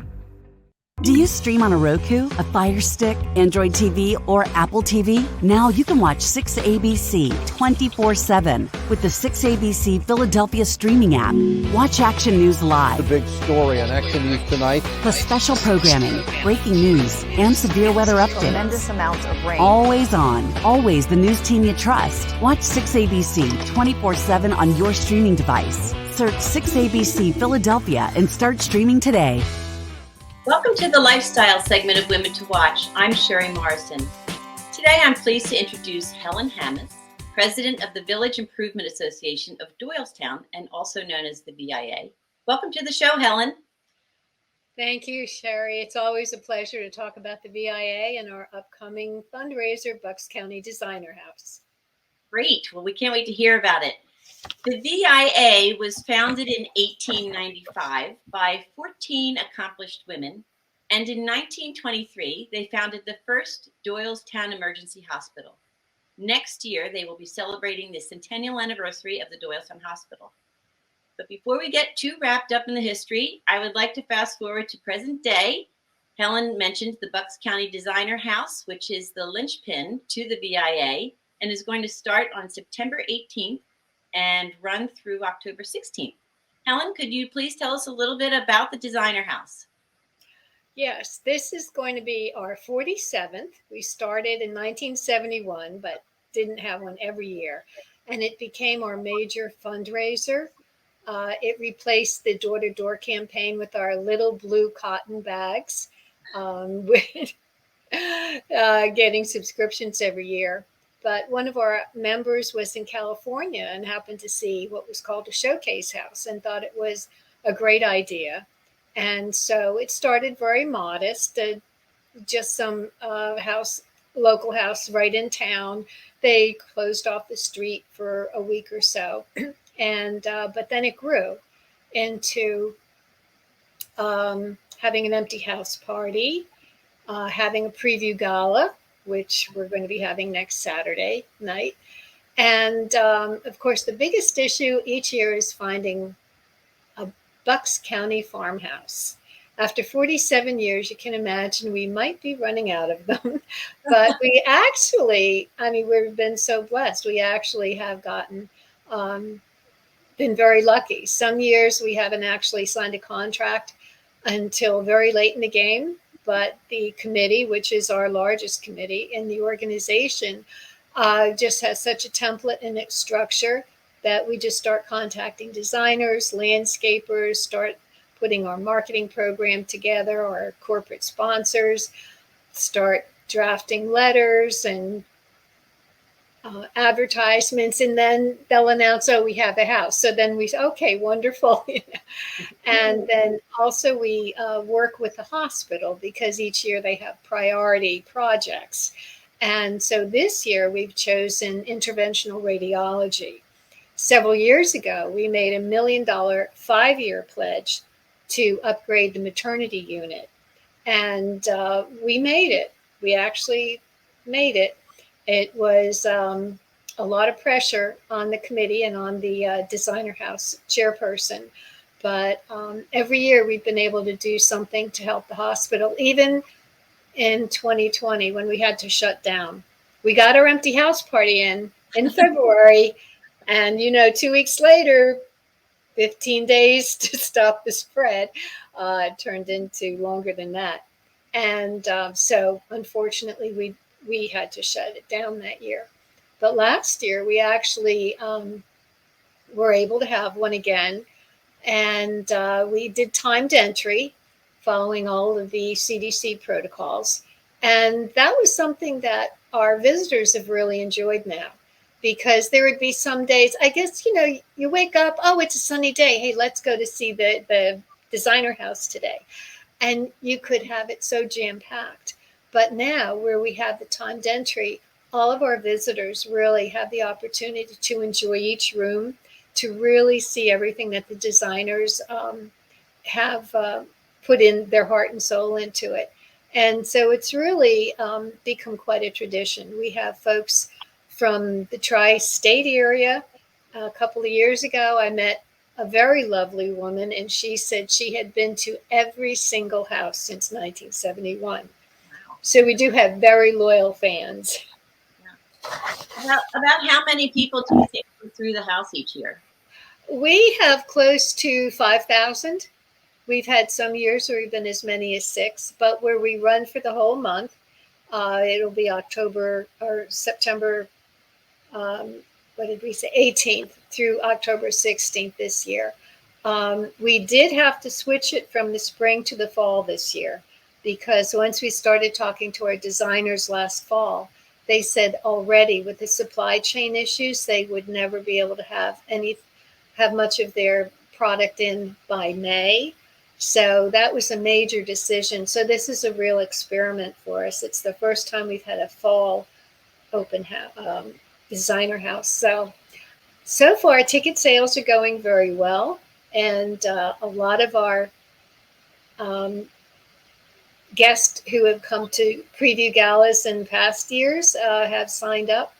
Do you stream on a Roku, a Fire Stick, Android TV, or Apple TV? Now you can watch 6ABC 24/7 with the 6ABC Philadelphia streaming app. Watch Action News live, The big story on Action News tonight. plus special programming, breaking news, and severe weather updates. Tremendous amounts of rain. Always on, always the news team you trust. Watch 6ABC 24/7 on your streaming device. Search 6ABC Philadelphia and start streaming today. Welcome to the lifestyle segment of Women to Watch. I'm Sherry Morrison. Today I'm pleased to introduce Helen Hames, President of the Village Improvement Association of Doylestown and also known as the VIA. Welcome to the show, Helen. Thank you, Sherry. It's always a pleasure to talk about the VIA and our upcoming fundraiser, Bucks County Designer House. Great. Well, we can't wait to hear about it. The VIA was founded in 1895 by 14 accomplished women, and in 1923, they founded the first Doylestown Emergency Hospital. Next year, they will be celebrating the centennial anniversary of the Doylestown Hospital. But before we get too wrapped up in the history, I would like to fast forward to present day. Helen mentioned the Bucks County Designer House, which is the linchpin to the VIA and is going to start on September 18th. And run through October 16th. Helen, could you please tell us a little bit about the Designer House? Yes, this is going to be our 47th. We started in 1971, but didn't have one every year. And it became our major fundraiser. It replaced the door-to-door campaign with our little blue cotton bags, with getting subscriptions every year. But one of our members was in California and happened to see what was called a showcase house and thought it was a great idea. And so it started very modest, just some local house right in town. They closed off the street for a week or so. But then it grew into having an empty house party, having a preview gala, which we're going to be having next Saturday night. And of course, the biggest issue each year is finding a Bucks County farmhouse. After 47 years, you can imagine we might be running out of them. But we actually, we've been so blessed. We actually have been very lucky. Some years we haven't actually signed a contract until very late in the game. But the committee, which is our largest committee in the organization, just has such a template and its structure that we just start contacting designers, landscapers, start putting our marketing program together, our corporate sponsors, start drafting letters and advertisements, and then they'll announce, oh, we have a house. So then we say, okay, wonderful. And then also we work with the hospital because each year they have priority projects. And so this year we've chosen interventional radiology. Several years ago, we made $1 million 5-year pledge to upgrade the maternity unit. And we made it. We actually made it. It was a lot of pressure on the committee and on the designer house chairperson. But every year we've been able to do something to help the hospital, even in 2020 when we had to shut down. We got our empty house party in February. And, 2 weeks later, 15 days to stop the spread, turned into longer than that. And so unfortunately, we had to shut it down that year. But last year, we actually were able to have one again. And we did timed entry following all of the CDC protocols. And that was something that our visitors have really enjoyed now, because there would be some days, I guess, you wake up, oh, it's a sunny day. Hey, let's go to see the designer house today. And you could have it so jam-packed. But now, where we have the timed entry, all of our visitors really have the opportunity to enjoy each room, to really see everything that the designers have put in their heart and soul into it. And so it's really become quite a tradition. We have folks from the tri-state area. A couple of years ago, I met a very lovely woman, and she said she had been to every single house since 1971. So we do have very loyal fans. About how many people do you think go through the house each year? We have close to 5,000. We've had some years where we've been as many as 6, but where we run for the whole month, it'll be October or September, 18th through October 16th this year. We did have to switch it from the spring to the fall this year, because once we started talking to our designers last fall, they said already with the supply chain issues, they would never be able to have much of their product in by May. So that was a major decision. So this is a real experiment for us. It's the first time we've had a fall open house, designer house. So far, ticket sales are going very well. And a lot of our guests who have come to preview galas in past years have signed up.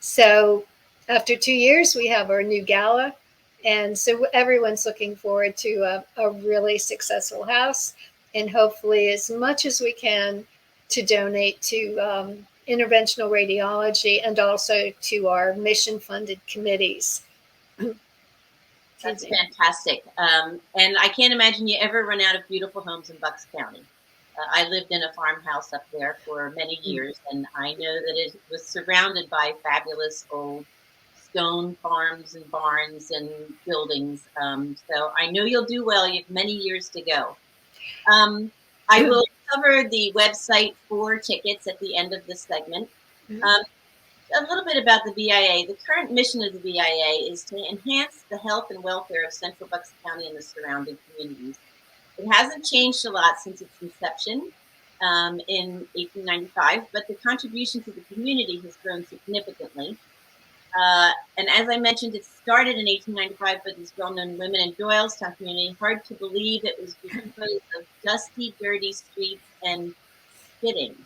So after 2 years, we have our new gala. And so everyone's looking forward to a really successful house, and hopefully as much as we can to donate to interventional radiology and also to our mission-funded committees. That's fantastic. And I can't imagine you ever run out of beautiful homes in Bucks County. I lived in a farmhouse up there for many years, and I know that it was surrounded by fabulous old stone farms and barns and buildings. So I know you'll do well. You have many years to go. I will cover the website for tickets at the end of this segment. A little bit about the VIA. The current mission of the VIA is to enhance the health and welfare of Central Bucks County and the surrounding communities. It hasn't changed a lot since its inception in 1895, but the contribution to the community has grown significantly. And as I mentioned, it started in 1895 by these well-known women in Doylestown community. Hard to believe it was because of dusty, dirty streets and spitting.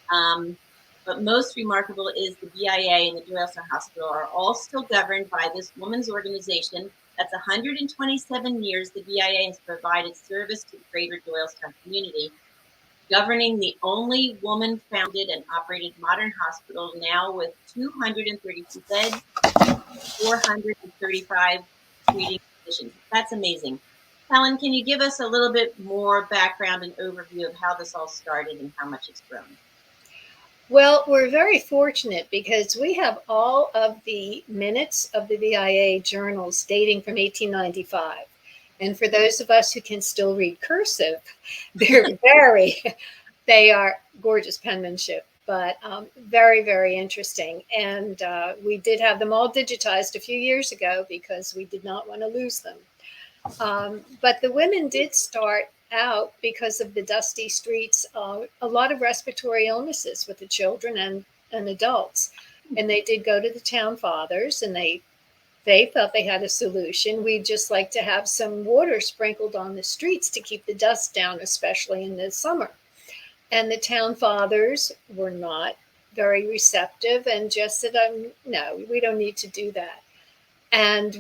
But most remarkable is the VIA and the Doylestown Hospital are all still governed by this women's organization. That's 127 years the VIA has provided service to the greater Doylestown community, governing the only woman-founded and operated modern hospital now with 232 beds, 435 treating physicians. That's amazing. Helen, can you give us a little bit more background and overview of how this all started and how much it's grown? Well, we're very fortunate because we have all of the minutes of the VIA journals dating from 1895. And for those of us who can still read cursive, they are gorgeous penmanship, but very, very interesting. And we did have them all digitized a few years ago because we did not want to lose them. But the women did start out because of the dusty streets, a lot of respiratory illnesses with the children and adults. And they did go to the town fathers, and they thought they had a solution. We'd just like to have some water sprinkled on the streets to keep the dust down, especially in the summer. And the town fathers were not very receptive and just said, no, we don't need to do that. And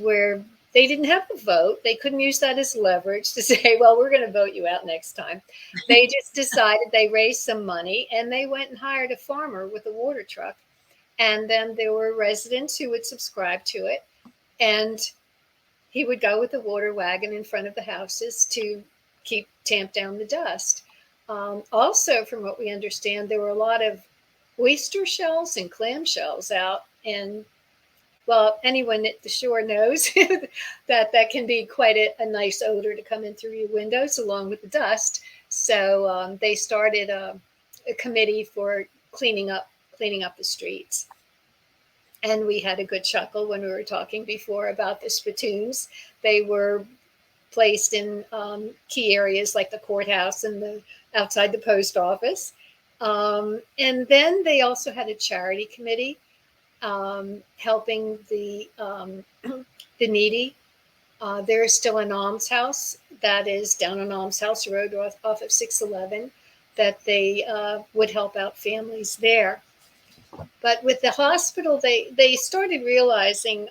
they didn't have the vote. They couldn't use that as leverage to say, well, we're going to vote you out next time. They just decided, they raised some money, and they went and hired a farmer with a water truck. And then there were residents who would subscribe to it. And he would go with the water wagon in front of the houses to tamp down the dust. Also, from what we understand, there were a lot of oyster shells and clam shells out, and well, anyone at the shore knows that can be quite a nice odor to come in through your windows along with the dust. So they started a committee for cleaning up the streets. And we had a good chuckle when we were talking before about the spittoons. They were placed in key areas like the courthouse and outside the post office. And then they also had a charity committee helping the needy. There is still an almshouse that is down on Almshouse Road off of 611 that they would help out families there. But with the hospital, they started realizing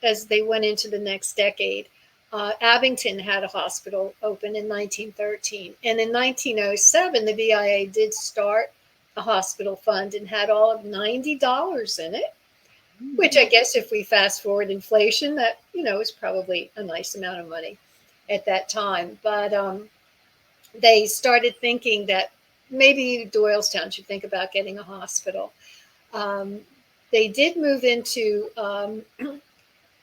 as they went into the next decade, Abington had a hospital open in 1913. And in 1907, the VIA did start a hospital fund and had all of $90 in it, which I guess if we fast forward inflation, that, is probably a nice amount of money at that time. But they started thinking that maybe Doylestown should think about getting a hospital. They did move into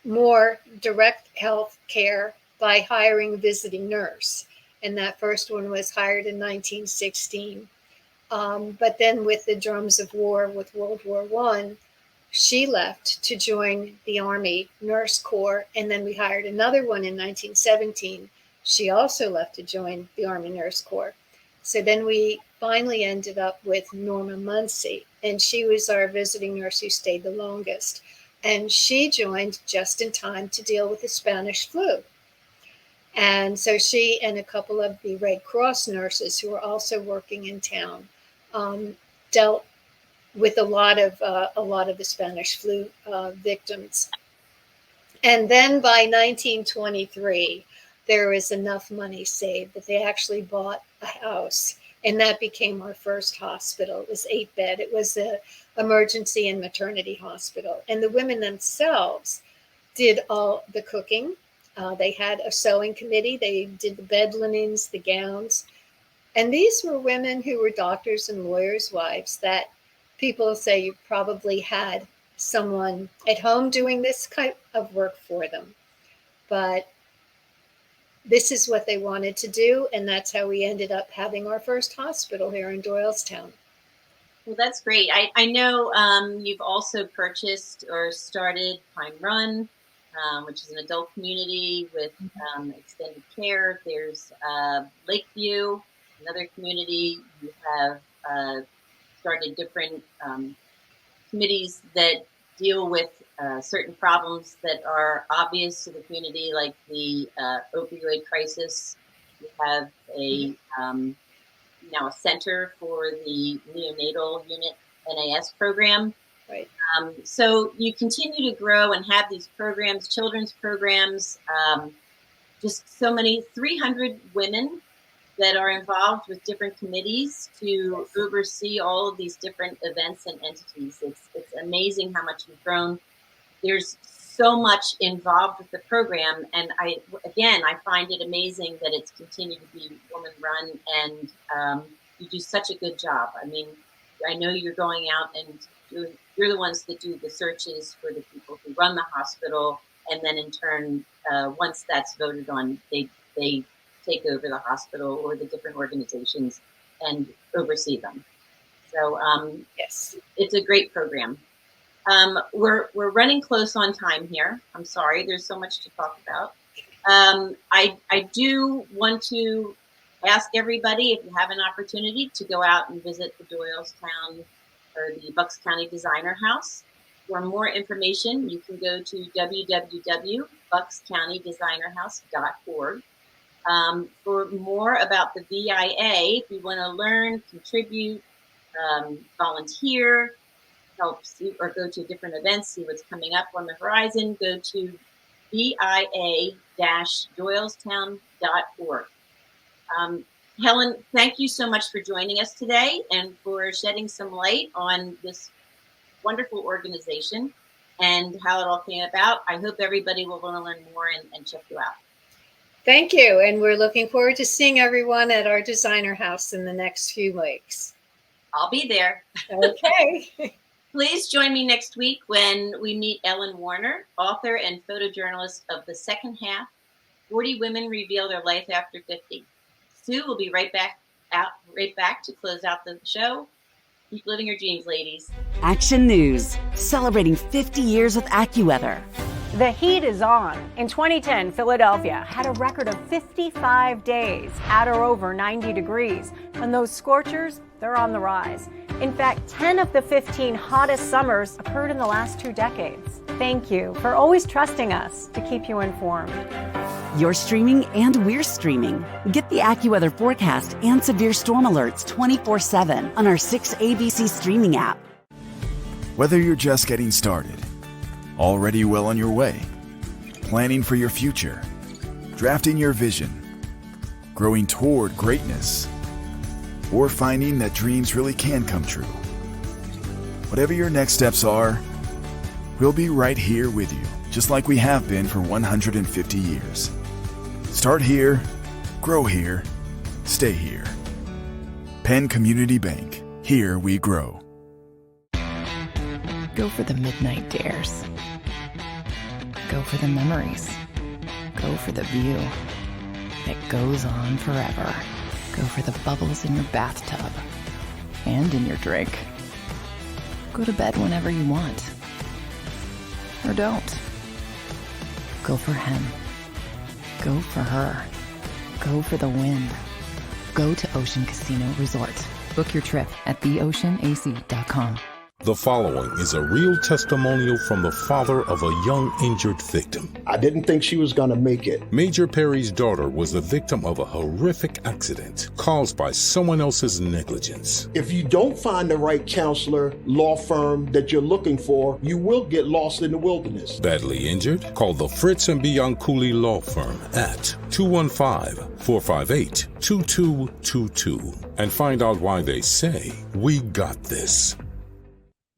more direct health care by hiring a visiting nurse. And that first one was hired in 1916. But then with the drums of war with World War I, she left to join the Army Nurse Corps. And then we hired another one in 1917. She also left to join the Army Nurse Corps. So then we finally ended up with Norma Muncie, and she was our visiting nurse who stayed the longest. And she joined just in time to deal with the Spanish flu. And so she and a couple of the Red Cross nurses who were also working in town dealt with a lot of the Spanish flu victims. And then by 1923, there was enough money saved that they actually bought a house, and that became our first hospital. It was 8-bed. It was an emergency and maternity hospital. And the women themselves did all the cooking. They had a sewing committee. They did the bed linens, the gowns. And these were women who were doctors and lawyers' wives that people say you probably had someone at home doing this kind of work for them. But this is what they wanted to do, and that's how we ended up having our first hospital here in Doylestown. Well, that's great. I know you've also purchased or started Pine Run, which is an adult community with extended care. There's Lakeview, another community. You have started different committees that deal with certain problems that are obvious to the community, like the opioid crisis. We have a now a center for the neonatal unit NAS program. Right. So you continue to grow and have these programs, children's programs, just so many, 300 women that are involved with different committees to oversee all of these different events and entities. It's amazing how much you've grown. There's so much involved with the program, and I find it amazing that it's continued to be woman run, and you do such a good job. I mean, I know you're going out and you're the ones that do the searches for the people who run the hospital, and then in turn, once that's voted on, they take over the hospital or the different organizations and oversee them. So yes, it's a great program. We're running close on time here. I'm sorry, there's so much to talk about. I do want to ask everybody, if you have an opportunity, to go out and visit the Doylestown or the Bucks County Designer House. For more information, you can go to www.buckscountydesignerhouse.org. For more about the VIA, if you want to learn, contribute, volunteer, help see, or go to different events, see what's coming up on the horizon, go to VIA-Doylestown.org. Helen, thank you so much for joining us today and for shedding some light on this wonderful organization and how it all came about. I hope everybody will want to learn more and check you out. Thank you. And we're looking forward to seeing everyone at our designer house in the next few weeks. I'll be there. Okay. Please join me next week when we meet Ellen Warner, author and photojournalist of The Second Half, 40 Women Reveal Their Life After 50. Sue will be right back to close out the show. Keep living your dreams, ladies. Action News, celebrating 50 years with AccuWeather. The heat is on. In 2010, Philadelphia had a record of 55 days at or over 90 degrees. And those scorchers, they're on the rise. In fact, 10 of the 15 hottest summers occurred in the last 2 decades. Thank you for always trusting us to keep you informed. You're streaming and we're streaming. Get the AccuWeather forecast and severe storm alerts 24/7 on our 6ABC streaming app. Whether you're just getting started, already well on your way, planning for your future, drafting your vision, growing toward greatness, or finding that dreams really can come true. Whatever your next steps are, we'll be right here with you, just like we have been for 150 years. Start here, grow here, stay here. Penn Community Bank. Here we grow. Go for the midnight dares. Go for the memories. Go for the view that goes on forever. Go for the bubbles in your bathtub and in your drink. Go to bed whenever you want. Or don't. Go for him. Go for her. Go for the win. Go to Ocean Casino Resort. Book your trip at theoceanac.com. The following is a real testimonial from the father of a young injured victim. I didn't think she was going to make it. Major Perry's daughter was the victim of a horrific accident caused by someone else's negligence. If you don't find the right counselor, law firm that you're looking for, you will get lost in the wilderness. Badly injured? Call the Fritz and Bianculli Law Firm at 215-458-2222 and find out why they say, "We got this."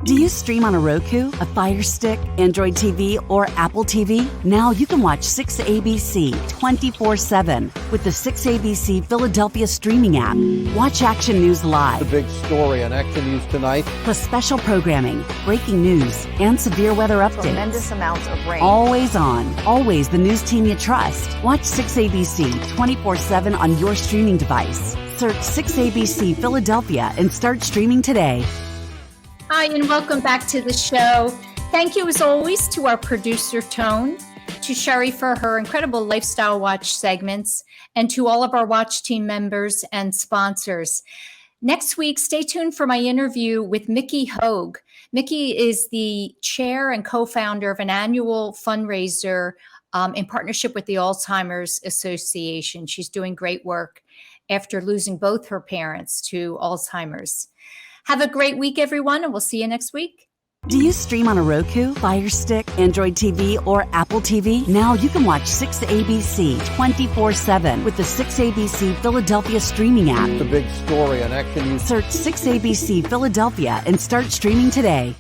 Do you stream on a Roku, a Fire Stick, Android TV, or Apple TV? Now you can watch 6ABC 24/7 with the 6ABC Philadelphia streaming app. Watch Action News live. The big story on Action News tonight. Plus special programming, breaking news, and severe weather updates. Tremendous amounts of rain. Always on. Always the news team you trust. Watch 6ABC 24/7 on your streaming device. Search 6ABC Philadelphia and start streaming today. Hi, and welcome back to the show. Thank you, as always, to our producer, Tone, to Sherry for her incredible Lifestyle Watch segments, and to all of our Watch team members and sponsors. Next week, stay tuned for my interview with Mickey Hogue. Mickey is the chair and co-founder of an annual fundraiser in partnership with the Alzheimer's Association. She's doing great work after losing both her parents to Alzheimer's. Have a great week, everyone, and we'll see you next week. Do you stream on a Roku, Fire Stick, Android TV, or Apple TV? Now you can watch 6ABC 24/7 with the 6ABC Philadelphia streaming app. The big story on Action News. Search 6ABC Philadelphia and start streaming today.